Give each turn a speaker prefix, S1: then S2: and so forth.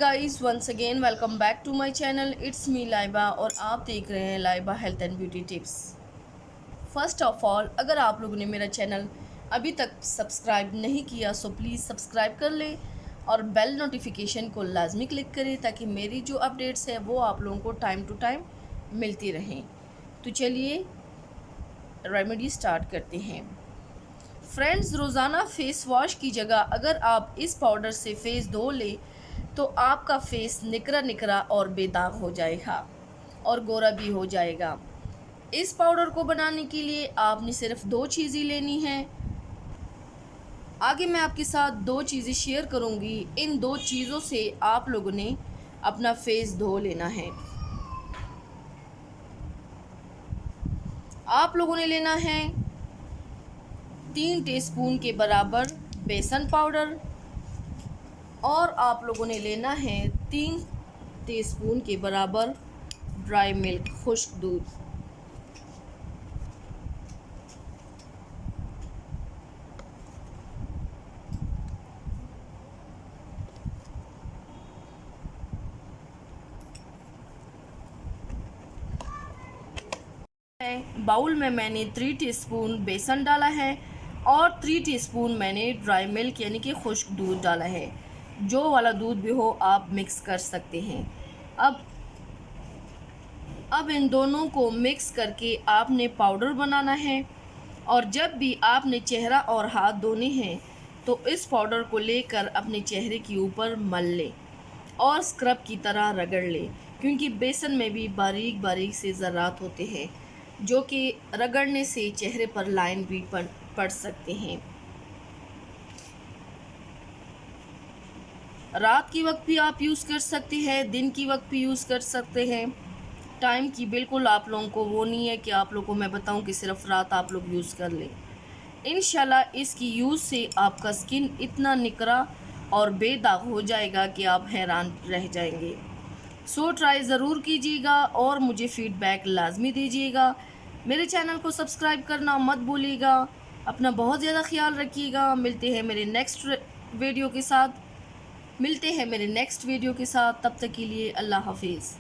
S1: Guys, once again welcome back to my channel. It's me Laiba और आप देख रहे हैं Laiba health and beauty tips. First of all, अगर आप लोगों ने मेरा चैनल अभी तक सब्सक्राइब नहीं किया सो प्लीज़ सब्सक्राइब कर लें और बेल नोटिफिकेशन को लाजमी क्लिक करें ताकि मेरी जो अपडेट्स है वो आप लोगों को टाइम टू टाइम मिलती रहें। तो चलिए रेमेडी स्टार्ट करते हैं। फ्रेंड्स, रोज़ाना फेस वॉश की जगह अगर आप इस पाउडर से फेस धो लें तो आपका फेस निकरा निकरा और बेदाग हो जाएगा और गोरा भी हो जाएगा। इस पाउडर को बनाने के लिए आपने सिर्फ 2 चीज़ें लेनी हैं। आगे मैं आपके साथ 2 चीज़ें शेयर करूंगी। इन 2 चीज़ों से आप लोगों ने अपना फेस धो लेना है। आप लोगों ने लेना है 3 टीस्पून के बराबर बेसन पाउडर और आप लोगों ने लेना है 3 टीस्पून के बराबर ड्राई मिल्क, खुश्क दूध। बाउल में मैंने 3 टीस्पून बेसन डाला है और 3 टीस्पून मैंने ड्राई मिल्क यानी कि खुश्क दूध डाला है। जो वाला दूध भी हो आप मिक्स कर सकते हैं। अब इन दोनों को मिक्स करके आपने पाउडर बनाना है और जब भी आपने चेहरा और हाथ धोने हैं तो इस पाउडर को लेकर अपने चेहरे के ऊपर मल लें और स्क्रब की तरह रगड़ लें, क्योंकि बेसन में भी बारीक बारीक से ज़रात होते हैं जो कि रगड़ने से चेहरे पर लाइन भी पड़ सकते हैं। रात की वक्त भी आप यूज़ कर सकते हैं, दिन की वक्त भी यूज़ कर सकते हैं। टाइम की बिल्कुल आप लोगों को वो नहीं है कि आप लोगों को मैं बताऊं कि सिर्फ रात आप लोग यूज़ कर लें। इंशाल्लाह इसकी यूज़ से आपका स्किन इतना निकरा और बेदाग हो जाएगा कि आप हैरान रह जाएंगे। सो ट्राई ज़रूर कीजिएगा और मुझे फ़ीडबैक लाजमी दीजिएगा। मेरे चैनल को सब्सक्राइब करना मत भूलिएगा। अपना बहुत ज़्यादा ख्याल रखिएगा। मिलते हैं मेरे नेक्स्ट वीडियो के साथ। तब तक के लिए अल्लाह हाफिज़।